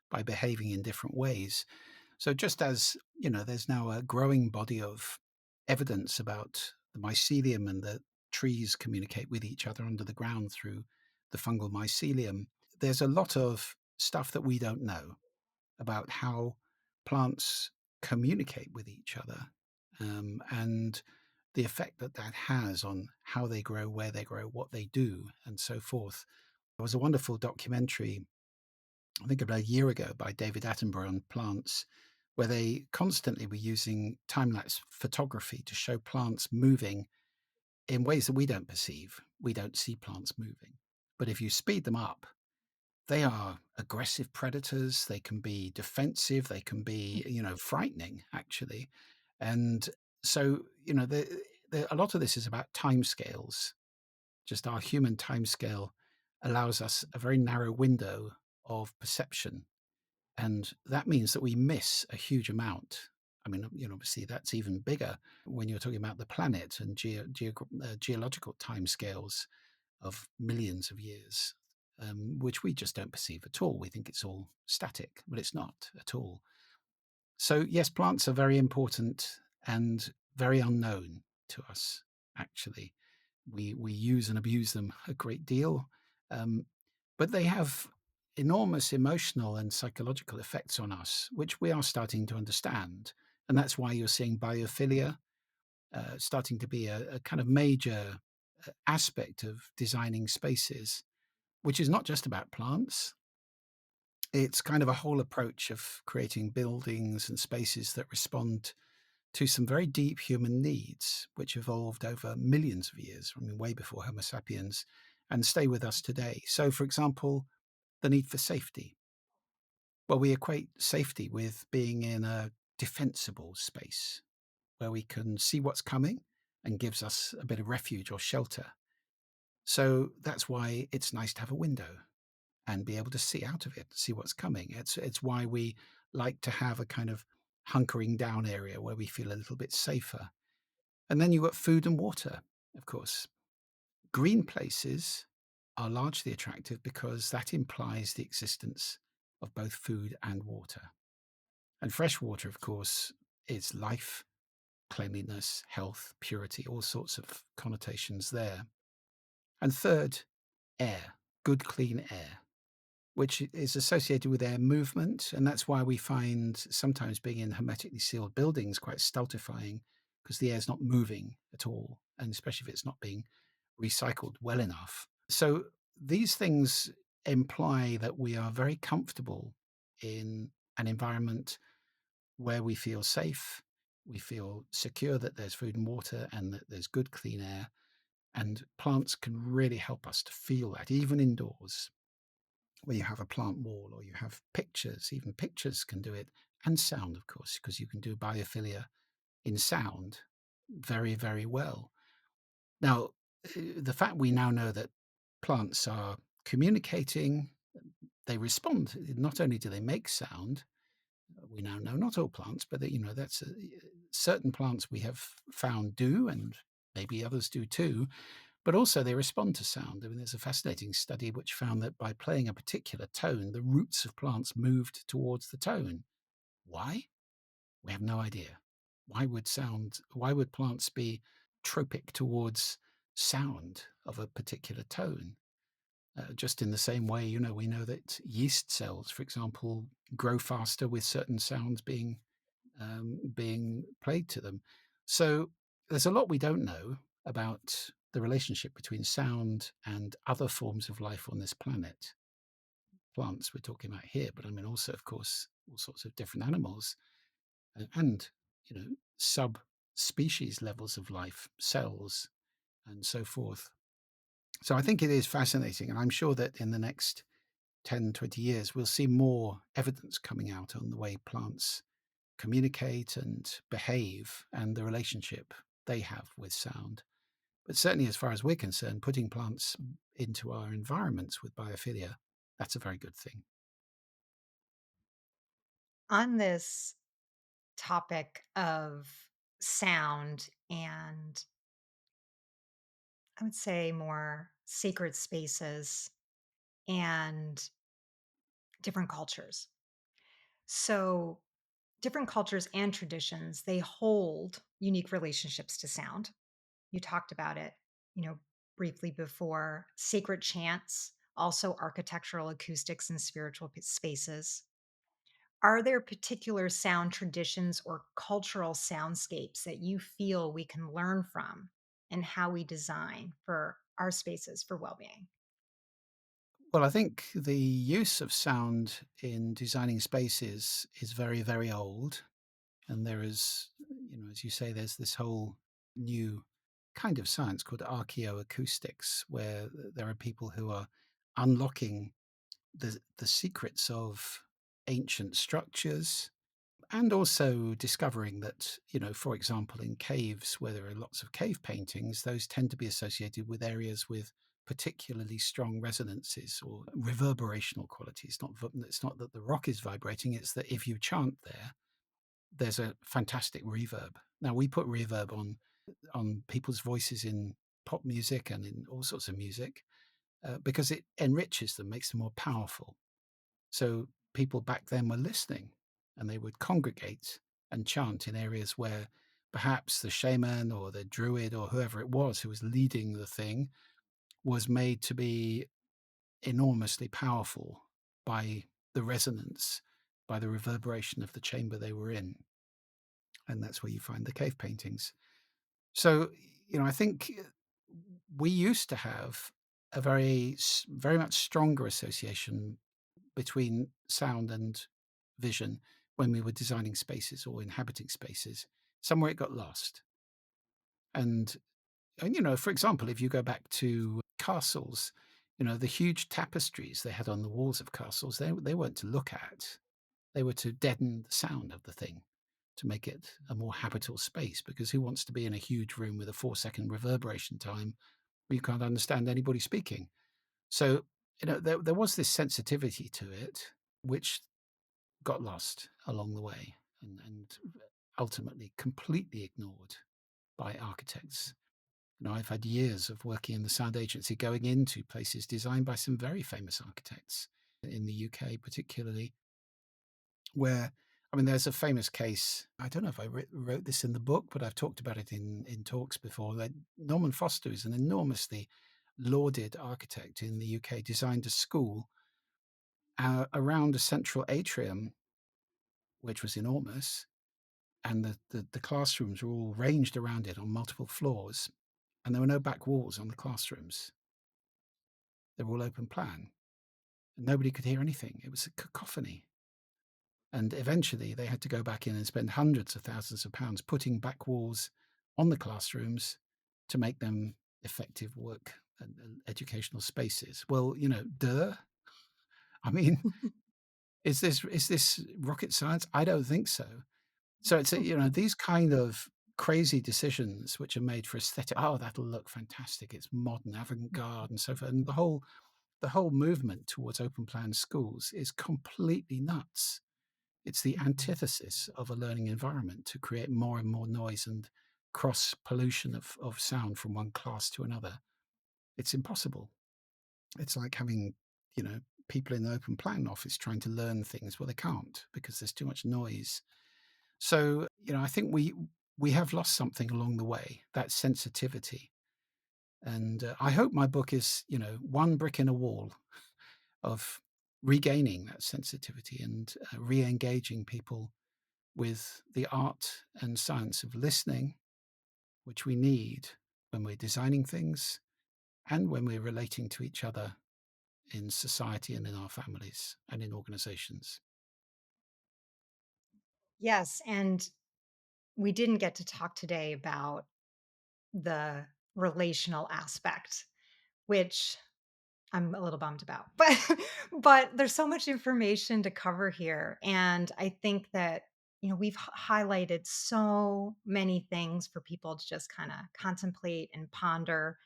Speaker 2: by behaving in different ways. So just as, there's now a growing body of evidence about the mycelium and that trees communicate with each other under the ground through the fungal mycelium, there's a lot of stuff that we don't know about how plants communicate with each other, and the effect that that has on how they grow, where they grow, what they do, and so forth. There was a wonderful documentary, I think about a year ago, by David Attenborough on plants, where they constantly were using time lapse photography to show plants moving in ways that we don't perceive. We don't see plants moving. But if you speed them up, they are aggressive predators. They can be defensive. They can be, frightening, actually. And so, a lot of this is about timescales. Just our human timescale allows us a very narrow window of perception, and that means that we miss a huge amount. I mean, obviously that's even bigger when you're talking about the planet and geological timescales of millions of years, which we just don't perceive at all. We think it's all static, but it's not at all. So, yes, plants are very important and very unknown to us, actually. We use and abuse them a great deal, um, but they have enormous emotional and psychological effects on us, which we are starting to understand. And that's why you're seeing biophilia starting to be a kind of major aspect of designing spaces, which is not just about plants. It's kind of a whole approach of creating buildings and spaces that respond to some very deep human needs, which evolved over millions of years, I mean, way before Homo sapiens, and stay with us today. So, for example, the need for safety. Well, we equate safety with being in a defensible space where we can see what's coming and gives us a bit of refuge or shelter. So that's why it's nice to have a window and be able to see out of it, see what's coming. It's why we like to have a kind of hunkering down area where we feel a little bit safer. And then you've got food and water, of course. Green places are largely attractive because that implies the existence of both food and water. And fresh water, of course, is life, cleanliness, health, purity, all sorts of connotations there. And third, air, good, clean air, which is associated with air movement. And that's why we find sometimes being in hermetically sealed buildings quite stultifying because the air's not moving at all, and especially if it's not being recycled well enough. So these things imply that we are very comfortable in an environment where we feel safe, we feel secure that there's food and water and that there's good, clean air. And plants can really help us to feel that, even indoors, where you have a plant wall or you have pictures. Even pictures can do it, and sound, of course, because you can do biophilia in sound very, very well. Now, the fact we now know that plants are communicating, they respond. Not only do they make sound, we now know not all plants, but that's certain plants we have found do, and maybe others do too. But also they respond to sound. I mean, there's a fascinating study which found that by playing a particular tone, the roots of plants moved towards the tone. Why? We have no idea. Why would plants be tropic towards sound of a particular tone? Just in the same way, we know that yeast cells, for example, grow faster with certain sounds being played to them. So there's a lot we don't know about the relationship between sound and other forms of life on this planet. Plants we're talking about here, but I mean also, of course, all sorts of different animals and subspecies levels of life, cells, and so forth. So I think it is fascinating, and I'm sure that in the next 10, 20 years, we'll see more evidence coming out on the way plants communicate and behave and the relationship they have with sound. But certainly, as far as we're concerned, putting plants into our environments with biophilia, that's a very good thing.
Speaker 1: On this topic of sound and I would say more sacred spaces and different cultures. So, different cultures and traditions, they hold unique relationships to sound. You talked about it, you know, briefly before. Sacred chants, also architectural acoustics and spiritual spaces. Are there particular sound traditions or cultural soundscapes that you feel we can learn from and how we design for our spaces for well-being?
Speaker 2: Well, I think the use of sound in designing spaces is very, very old. And there is, as you say, there's this whole new kind of science called archaeoacoustics, where there are people who are unlocking the secrets of ancient structures and also discovering that, for example, in caves where there are lots of cave paintings, those tend to be associated with areas with particularly strong resonances or reverberational qualities. It's not that the rock is vibrating, it's that if you chant there, there's a fantastic reverb. Now we put reverb on people's voices in pop music and in all sorts of music because it enriches them, makes them more powerful. So people back then were listening, and they would congregate and chant in areas where perhaps the shaman or the druid or whoever it was who was leading the thing was made to be enormously powerful by the resonance, by the reverberation of the chamber they were in. And that's where you find the cave paintings. So, I think we used to have a very much stronger association between sound and vision when we were designing spaces or inhabiting spaces. Somewhere it got lost. And for example, if you go back to castles, the huge tapestries they had on the walls of castles, they weren't to look at. They were to deaden the sound of the thing, to make it a more habitable space, because who wants to be in a huge room with a 4-second reverberation time where you can't understand anybody speaking? So, there was this sensitivity to it, which got lost along the way and ultimately completely ignored by architects. I've had years of working in the sound agency going into places designed by some very famous architects in the UK, particularly, where I mean, there's a famous case. I don't know if I wrote this in the book, but I've talked about it in talks before. That Norman Foster is an enormously lauded architect in the UK, designed a school around a central atrium, which was enormous, and the classrooms were all ranged around it on multiple floors, and there were no back walls on the classrooms. They were all open plan, and nobody could hear anything. It was a cacophony. And eventually they had to go back in and spend hundreds of thousands of pounds putting back walls on the classrooms to make them effective work and educational spaces. Well, duh. I mean, is this rocket science? I don't think so. So it's these kind of crazy decisions which are made for aesthetic. Oh, that'll look fantastic. It's modern, avant-garde, and so forth. And the whole movement towards open plan schools is completely nuts. It's the antithesis of a learning environment to create more and more noise and cross pollution of sound from one class to another. It's impossible. It's like having, you know, people in the open plan office trying to learn things. Well, they can't because there's too much noise. So, I think we have lost something along the way, that sensitivity. And I hope my book is, one brick in a wall of regaining that sensitivity and re-engaging people with the art and science of listening, which we need when we're designing things and when we're relating to each other in society and in our families and in organizations.
Speaker 1: Yes. And we didn't get to talk today about the relational aspect, which I'm a little bummed about. But there's so much information to cover here, and I think that we've highlighted so many things for people to just kind of contemplate and ponder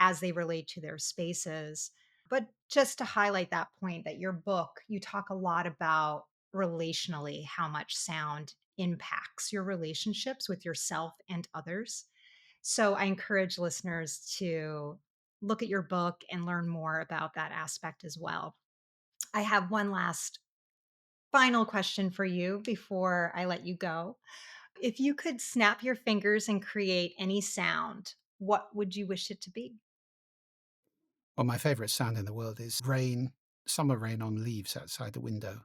Speaker 1: as they relate to their spaces. But just to highlight that point, that your book, you talk a lot about relationally how much sound impacts your relationships with yourself and others. So I encourage listeners to look at your book and learn more about that aspect as well. I have one last final question for you before I let you go. If you could snap your fingers and create any sound, what would you wish it to be?
Speaker 2: Well, my favorite sound in the world is rain, summer rain on leaves outside the window.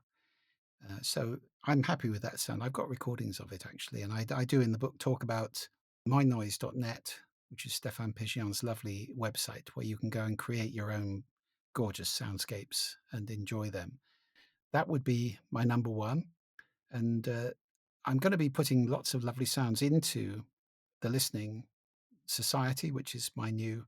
Speaker 2: So I'm happy with that sound. I've got recordings of it actually, and I do in the book talk about mynoise.net, which is Stefan Pigeon's lovely website where you can go and create your own gorgeous soundscapes and enjoy them. That would be my number one. And I'm going to be putting lots of lovely sounds into the Listening Society, which is my new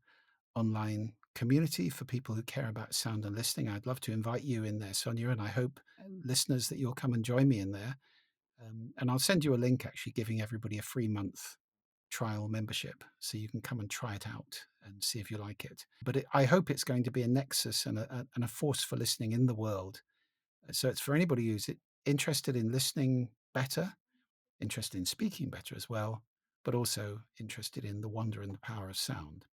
Speaker 2: online community for people who care about sound and listening. I'd love to invite you in there, Sonia, and I hope listeners that you'll come and join me in there. And I'll send you a link actually giving everybody a free month trial membership so you can come and try it out and see if you like it. But I hope it's going to be a nexus and a force for listening in the world. So it's for anybody who's interested in listening better, interested in speaking better as well, but also interested in the wonder and the power of sound.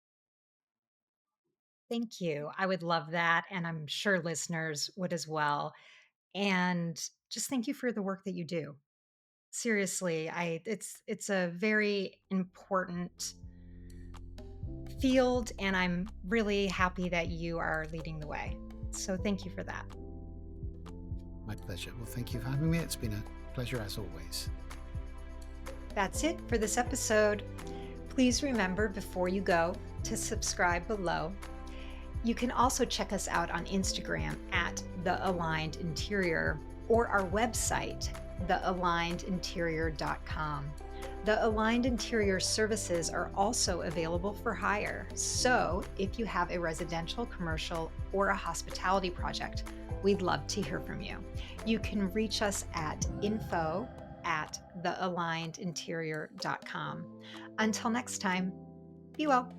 Speaker 1: Thank you. I would love that. And I'm sure listeners would as well. And just thank you for the work that you do. Seriously, it's a very important field, and I'm really happy that you are leading the way. So thank you for that.
Speaker 2: My pleasure. Well, thank you for having me. It's been a pleasure as always.
Speaker 1: That's it for this episode. Please remember before you go to subscribe below. You can also check us out on Instagram at The Aligned Interior or our website, thealignedinterior.com. The Aligned Interior services are also available for hire. So if you have a residential, commercial, or a hospitality project, we'd love to hear from you. You can reach us at info@thealignedinterior.com. Until next time, be well.